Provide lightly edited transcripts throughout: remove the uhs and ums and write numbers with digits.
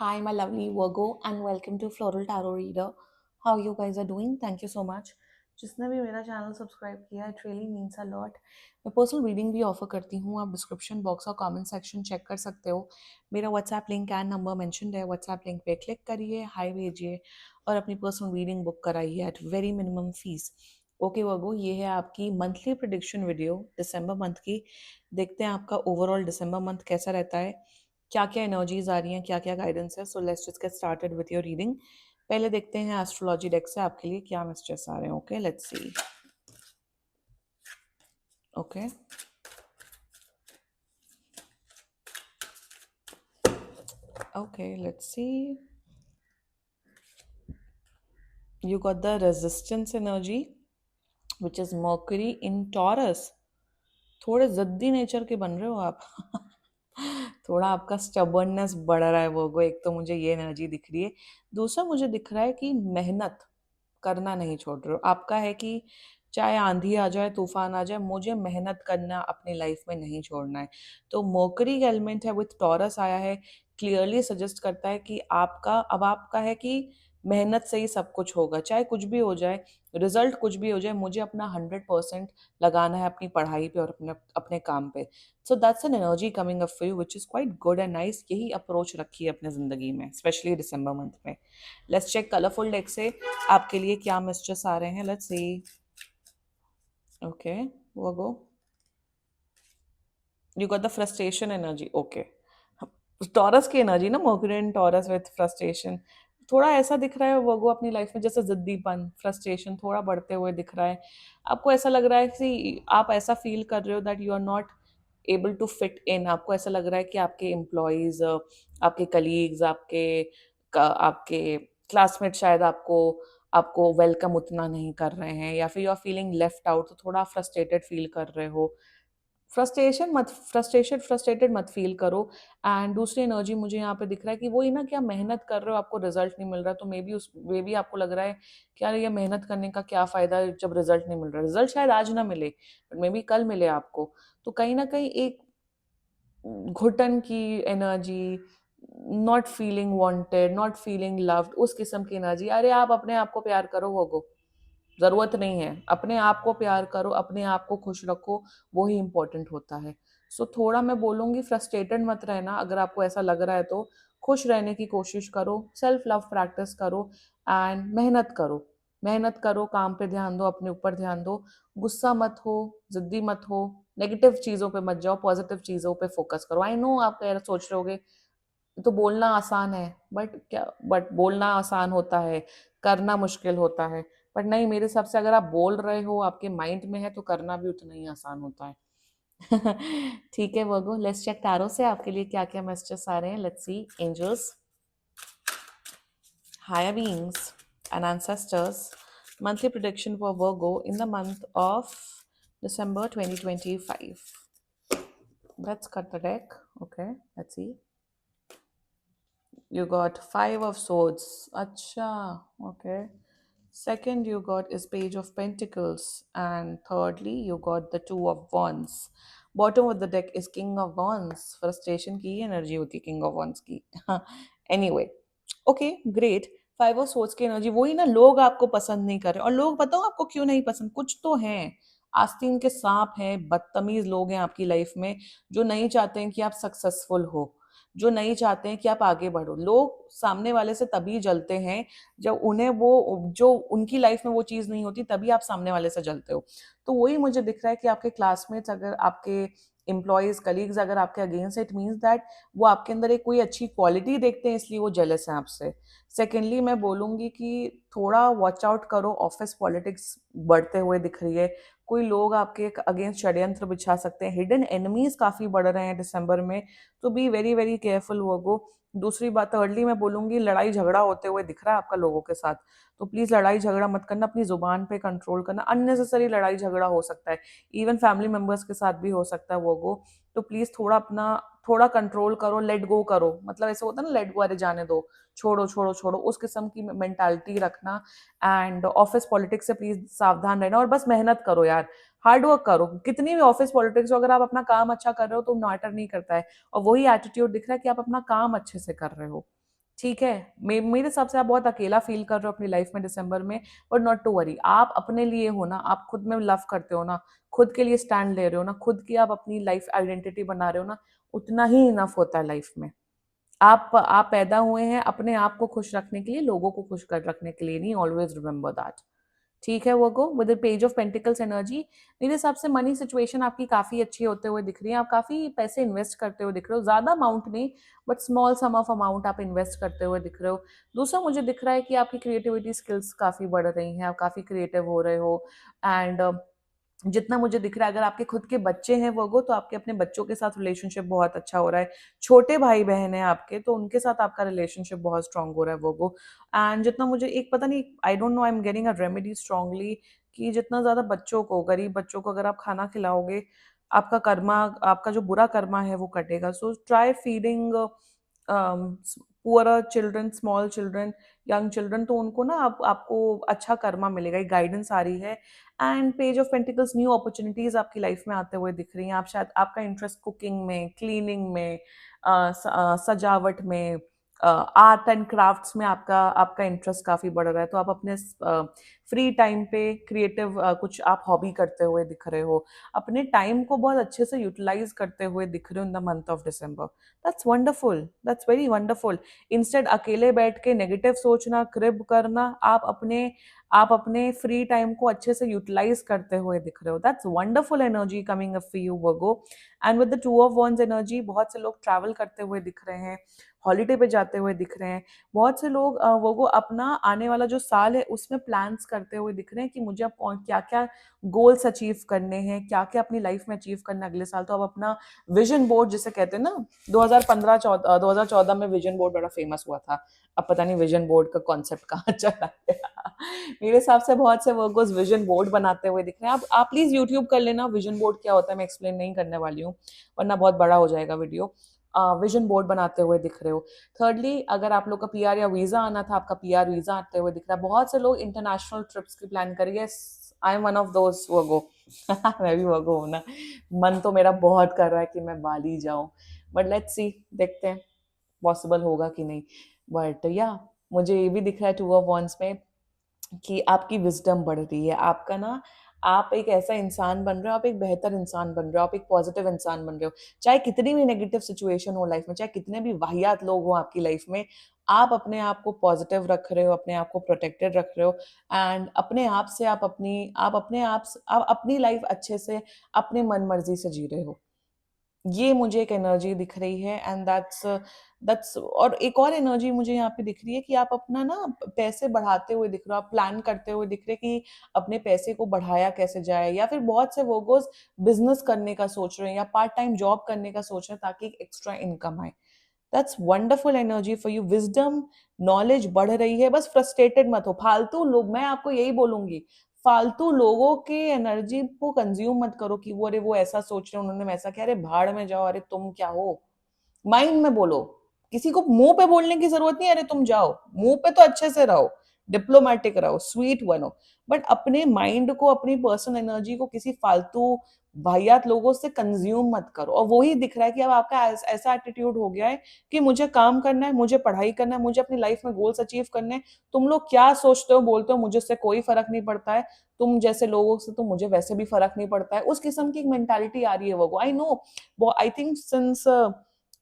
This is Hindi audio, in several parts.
Hi, my lovely Virgo, and welcome to Floral Tarot Reader. How you guys are doing? Thank you so much. जिसने भी मेरा चैनल सब्सक्राइब किया it really means a lot. मैं पर्सनल रीडिंग भी ऑफर करती हूँ। आप डिस्क्रिप्शन बॉक्स और कमेंट सेक्शन चेक कर सकते हो। मेरा WhatsApp link and number mentioned है। व्हाट्सएप लिंक पे क्लिक करिए, हाई भेजिए और अपनी पर्सनल रीडिंग बुक कराइए at very minimum fees. Okay Virgo, ये है आपकी मंथली प्रिडिक्शन वीडियो दिसंबर मंथ की। देखते हैं आपका ओवरऑल दिसंबर मंथ कैसा रहता है, क्या क्या एनर्जीज आ रही हैं, क्या क्या गाइडेंस है। So let's just get started with your reading. पहले देखते हैं एस्ट्रोलॉजी डेक से आपके लिए क्या मैसेजेस आ रहे हैं। Okay let's see. Okay okay let's see. You got the resistance energy which is mercury in taurus. थोड़े जिद्दी नेचर के बन रहे हो आप। थोड़ा आपका स्टबर्ननेस बढ़ रहा है वो। एक तो मुझे ये एनर्जी दिख रही है। दूसरा मुझे दिख रहा है कि मेहनत करना नहीं छोड़ रहे हो। आपका है कि चाहे आंधी आ जाए, तूफान आ जाए, मुझे मेहनत करना अपनी लाइफ में नहीं छोड़ना है। तो मर्करी का एलिमेंट है विथ टॉरस आया है, क्लियरली सजेस्ट करता है कि आपका अब आपका है कि मेहनत से ही सब कुछ होगा, चाहे कुछ भी हो जाए, रिजल्ट कुछ भी हो जाए, मुझे अपना 100% लगाना है अपनी पढ़ाई पे और अपने अपने काम पे। So that's an energy coming up for you which is quite good and nice. यही अप्रोच रखी है अपने जिंदगी में, स्पेशली दिसंबर मंथ में। लेट्स चेक कलरफुल डेक से आपके लिए क्या मैसेजेस आ रहे हैं। Let's see. ओके वो go, you got the frustration energy. Okay, Taurus की एनर्जी ना, मर्क्यूरी टॉरस विथ फ्रस्ट्रेशन। थोड़ा ऐसा दिख रहा है वो अपनी लाइफ में जैसे जिद्दीपन, फ्रस्ट्रेशन थोड़ा बढ़ते हुए दिख रहा है। आपको ऐसा लग रहा है कि आप ऐसा फील कर रहे हो that you are not able to fit in. आपको ऐसा लग रहा है कि आपके एम्प्लॉयज, आपके कलीग्स, आपके क्लासमेट शायद आपको आपको वेलकम उतना नहीं कर रहे हैं, या फिर you are feeling left out, तो थोड़ा फ्रस्ट्रेटेड फील कर रहे हो। फ्रस्ट्रेटेड मत फील करो। एंड दूसरी एनर्जी मुझे यहाँ पे दिख रहा है कि वही ना, क्या मेहनत कर रहे हो, आपको रिजल्ट नहीं मिल रहा, तो मे बी आपको लग रहा है कि यार ये मेहनत करने का क्या फायदा है जब रिजल्ट नहीं मिल रहा। रिजल्ट शायद आज ना मिले, बट मे बी कल मिले आपको। तो कहीं ना कहीं एक घुटन की energy, not feeling wanted, not feeling loved, उस किस्म की एनर्जी। अरे आप अपने आप को प्यार करो होगो, जरूरत नहीं है। अपने आप को प्यार करो, अपने आप को खुश रखो, वही इंपॉर्टेंट होता है। सो थोड़ा मैं बोलूंगी फ्रस्ट्रेटेड मत रहना। अगर आपको ऐसा लग रहा है तो खुश रहने की कोशिश करो, सेल्फ लव प्रैक्टिस करो एंड मेहनत करो। मेहनत करो, काम पे ध्यान दो, अपने ऊपर ध्यान दो। गुस्सा मत हो, जिद्दी मत हो, नेगेटिव चीजों पे मत जाओ, पॉजिटिव चीजों पे फोकस करो। आई नो आप सोच रहे होगे तो बोलना आसान है, बट बोलना आसान होता है, करना मुश्किल होता है। बट नहीं, मेरे हिसाब से अगर आप बोल रहे हो, आपके माइंड में है, तो करना भी उतना ही आसान होता है। ठीक है वर्गो, लेट्स चेक टैरो से आपके लिए क्या क्या मैसेजेस आ रहे हैं। Let's see. Angels, higher beings, and ancestors. Monthly prediction for Virgo in the month of December 2025. Let's cut the deck. Okay, let's see. You got Five of Swords. Acha, okay. Second, you got is Page of Pentacles. And thirdly, you got the Two of Wands. Bottom of the deck is King of Wands. Frustration की energy होती है King of Wands की. Anyway, okay, great. Five of swords की एनर्जी वही ना, लोग आपको पसंद नहीं कर रहे। और लोग बताओ आपको क्यों नहीं पसंद, कुछ तो हैं। आस्तीन के सांप हैं, बदतमीज लोग हैं आपकी लाइफ में, जो नहीं चाहते हैं कि आप सक्सेसफुल हो, जो नहीं चाहते हैं कि आप आगे बढ़ो। लोग सामने वाले से तभी जलते हैं जब उन्हें वो, जो उनकी लाइफ में वो चीज नहीं होती, तभी आप सामने वाले से जलते हो। तो वही मुझे दिख रहा है कि आपके क्लासमेट्स, अगर आपके एम्प्लॉयज, कलीग्स अगर आपके अगेंस्ट, इट मीन्स दैट वो आपके अंदर एक कोई अच्छी क्वालिटी देखते हैं, इसलिए वो जेलस हैं आपसे। सेकेंडली मैं बोलूंगी कि थोड़ा वॉच आउट करो, ऑफिस पॉलिटिक्स बढ़ते हुए दिख रही है। कोई लोग आपके अगेंस्ट षड्यंत्र बिछा सकते हैं, हिडन एनिमीज काफी बढ़ रहे हैं दिसंबर में, तो बी वेरी वेरी केयरफुल वो। दूसरी बात, थर्डली मैं बोलूंगी लड़ाई झगड़ा होते हुए दिख रहा है आपका लोगों के साथ, तो प्लीज लड़ाई झगड़ा मत करना, अपनी जुबान पे कंट्रोल करना। अननेसेसरी लड़ाई झगड़ा हो सकता है, इवन फैमिली मेंबर्स के साथ भी हो सकता है वो। तो प्लीज थोड़ा अपना, थोड़ा कंट्रोल करो, लेट गो करो। मतलब ऐसे होता है ना, लेट गो, अरे जाने दो, छोड़ो छोड़ो छोड़ो, उस किस्म की मेंटालिटी रखना। एंड ऑफिस पॉलिटिक्स से प्लीज सावधान रहना, और बस मेहनत करो यार, हार्ड वर्क करो। कितनी भी ऑफिस पॉलिटिक्स हो, अगर आप अपना काम अच्छा कर रहे हो तो मैटर नहीं करता है। और वही एटीट्यूड दिख रहा है कि आप अपना काम अच्छे से कर रहे हो। ठीक है। मेरे हिसाब से आप बहुत अकेला फील कर रहे हो अपनी लाइफ में दिसंबर में, बट नॉट टू वरी, आप अपने लिए हो ना, आप खुद में लव करते हो ना, खुद के लिए स्टैंड ले रहे हो ना, खुद की आप अपनी लाइफ आइडेंटिटी बना रहे हो ना, उतना ही इनफ होता है लाइफ में। आप पैदा हुए हैं अपने आप को खुश रखने के लिए, लोगों को खुश कर रखने के लिए नहीं, ऑलवेज रिमेंबर दैट। ठीक है, वो go with page of pentacles energy. मेरे हिसाब से मनी सिचुएशन आपकी काफी अच्छी होते हुए दिख रही है, आप काफी पैसे इन्वेस्ट करते हुए दिख रहे हो, ज्यादा अमाउंट नहीं, but small sum of amount आप इन्वेस्ट करते हुए दिख रहे हो। दूसरा मुझे दिख रहा है कि आपकी क्रिएटिविटी स्किल्स काफी बढ़ रही हैं, आप काफी क्रिएटिव हो रहे हो। एंड जितना मुझे दिख रहा है, अगर आपके खुद के बच्चे हैं वो, तो आपके अपने बच्चों के साथ रिलेशनशिप बहुत अच्छा हो रहा है। छोटे भाई बहन हैं आपके, तो उनके साथ आपका रिलेशनशिप बहुत स्ट्रांग हो रहा है वो। एंड जितना मुझे एक पता नहीं, I don't know, I am getting a remedy strongly, कि जितना ज्यादा बच्चों को, गरीब बच्चों को अगर आप खाना खिलाओगे, आपका कर्मा, आपका जो बुरा कर्मा है वो कटेगा। So try feeding poor children, small children, young children, तो उनको ना आपको अच्छा कर्मा मिलेगा, एक गाइडेंस आ रही है। And page of pentacles, new opportunities आपकी लाइफ में आते हुए दिख रही हैं। आप शायद, आपका इंटरेस्ट कुकिंग में, क्लीनिंग में, सजावट में, आर्ट एंड क्राफ्ट्स में आपका आपका इंटरेस्ट काफी बढ़ रहा है, तो आप अपने फ्री टाइम पे क्रिएटिव कुछ आप हॉबी करते हुए दिख रहे हो, अपने टाइम को बहुत अच्छे से यूटिलाइज करते हुए दिख रहे हो in the month of December. That's wonderful, that's very wonderful. Instead अकेले बैठ के नेगेटिव सोचना, क्रिब करना, आप अपने फ्री टाइम को अच्छे से यूटिलाइज करते हुए दिख रहे हो। That's wonderful energy coming up for you Virgo. And with the two of wands energy, बहुत से लोग ट्रैवल करते हुए दिख रहे हैं, हॉलीडे पे जाते हुए दिख रहे हैं। बहुत से लोग वो अपना आने वाला जो साल है उसमें प्लान्स करते हुए दिख रहे हैं कि मुझे अब क्या क्या गोल्स अचीव करने हैं, क्या क्या अपनी लाइफ में अचीव करना है अगले साल। तो अब अपना विजन बोर्ड जिसे कहते हैं ना, 2014 में विजन बोर्ड बड़ा फेमस हुआ था। अब पता नहीं विजन बोर्ड का कॉन्सेप्ट कहाँ चला गया। मेरे हिसाब से बहुत से वर्कर्स विजन बोर्ड बनाते हुए दिख रहे हैं। आप प्लीज यूट्यूब कर लेना विजन बोर्ड क्या होता है, मैं एक्सप्लेन नहीं करने वाली हूँ वरना बहुत बड़ा हो जाएगा वीडियो। विजन बोर्ड बनाते हुए दिख रहे हो। थर्डली, अगर आप लोग का पीआर या वीजा आना था, आपका पीआर वीजा आते हुए दिख रहा है। बहुत से लोग इंटरनेशनल ट्रिप्स की प्लान करिए। I am one of those Virgo. मैं भी वर्गो हूं ना। मन तो मेरा बहुत कर रहा है कि मैं बाली जाऊं, बट लेट्स सी, देखते हैं पॉसिबल होगा कि नहीं। बट या मुझे ये भी दिख रहा है टू ऑफ वॉन्स में कि आपकी विजडम बढ़ रही है, आपका ना, आप एक ऐसा इंसान बन रहे हो, आप एक बेहतर इंसान बन रहे हो, आप एक पॉजिटिव इंसान बन रहे हो। चाहे कितनी भी नेगेटिव सिचुएशन हो लाइफ में, चाहे कितने भी वाहियात लोग हो आपकी लाइफ में, आप अपने आप को पॉजिटिव रख रहे हो, अपने आप को प्रोटेक्टेड रख रहे हो। एंड अपने आप से आप अपनी लाइफ अच्छे से अपने मन मर्जी से जी रहे हो। ये मुझे एक एनर्जी दिख रही है। एंड दैट्स और एक और एनर्जी मुझे यहाँ पे दिख रही है कि आप अपना ना पैसे बढ़ाते हुए दिख रहे हो, आप प्लान करते हुए दिख रहे कि अपने पैसे को बढ़ाया कैसे जाए, या फिर बहुत से वर्कर्स बिजनेस करने का सोच रहे हैं या पार्ट टाइम जॉब करने का सोच रहे हैं ताकि एक एक्स्ट्रा इनकम आए। That's wonderful energy for you. Wisdom, knowledge बढ़ रही है, बस फ्रस्ट्रेटेड मत हो। फालतू लोग, मैं आपको यही बोलूंगी, फालतू लोगों के एनर्जी को कंज्यूम मत करो कि वो, अरे वो ऐसा सोच रहे हैं, उन्होंने वैसा किया, अरे भाड़ में जाओ, अरे तुम क्या हो। माइंड में बोलो, किसी को मुंह पे बोलने की जरूरत नहीं, अरे तुम जाओ, मुंह पे तो अच्छे से रहो, डिप्लोमेटिक रहो, स्वीट बनो, बट अपने माइंड को, अपनी पर्सनल एनर्जी को किसी फालतू वाहियात लोगों से कंज्यूम मत करो। और वही दिख रहा है कि अब आपका ऐसा एटीट्यूड हो गया है कि मुझे काम करना है, मुझे पढ़ाई करना है, मुझे अपनी लाइफ में गोल्स अचीव करने हैं। तुम लोग क्या सोचते हो, बोलते हो, मुझे उससे कोई फर्क नहीं पड़ता है। तुम जैसे लोगों से तो मुझे वैसे भी फर्क नहीं पड़ता है, उस किस्म की एक मेंटालिटी आ रही है वो। I know, I think since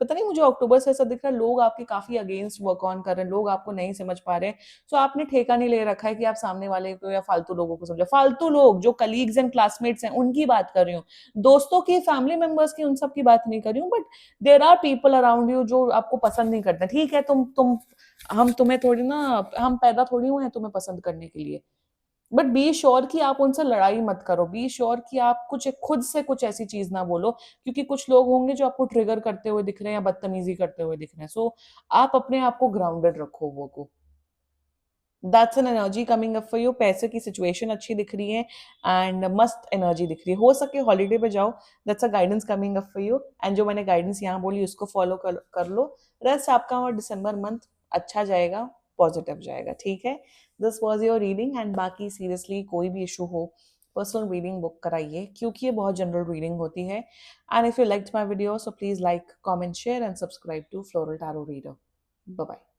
पता नहीं, मुझे अक्टूबर से ऐसा दिख रहा है लोग आपके काफी अगेंस्ट वर्क ऑन कर रहे हैं, लोग आपको नहीं समझ पा रहे हैं। सो आपने ठेका नहीं ले रखा है कि आप सामने वाले को या फालतू लोगों को समझो। फालतू लोग जो कलीग्स एंड क्लासमेट्स हैं उनकी बात कर रही हूँ, दोस्तों की, फैमिली मेंबर्स की, उन सब की बात नहीं कर रही हूँ, but there are people around you जो आपको पसंद नहीं करते। ठीक है, तुम हम तुम्हें थोड़ी ना, हम पैदा थोड़ी हुए हैं तुम्हें पसंद करने के लिए, बट बी श्योर कि आप उनसे लड़ाई मत करो। बी श्योर कि आप कुछ खुद से कुछ ऐसी चीज ना बोलो, क्योंकि कुछ लोग होंगे जो आपको ट्रिगर करते हुए दिख रहे हैं या बदतमीजी करते हुए दिख रहे हैं। सो आप अपने आप को ग्राउंडेड रखो वो को। That's an energy coming up for you. पैसे की सिचुएशन अच्छी दिख रही है एंड मस्त एनर्जी दिख रही है। हो सके हॉलीडे पे जाओ, that's a guidance coming up for you. And जो मैंने गाइडेंस यहाँ बोली उसको फॉलो कर लो। रेस्ट आपका और दिसंबर मंथ अच्छा जाएगा, पॉजिटिव जाएगा। ठीक है, this was your reading. And बाकी सीरियसली कोई भी इशू हो, पर्सनल रीडिंग बुक कराइए, क्योंकि ये बहुत जनरल रीडिंग होती है। And if you liked my video, so please like, comment, share and subscribe to floral tarot reader. Bye bye.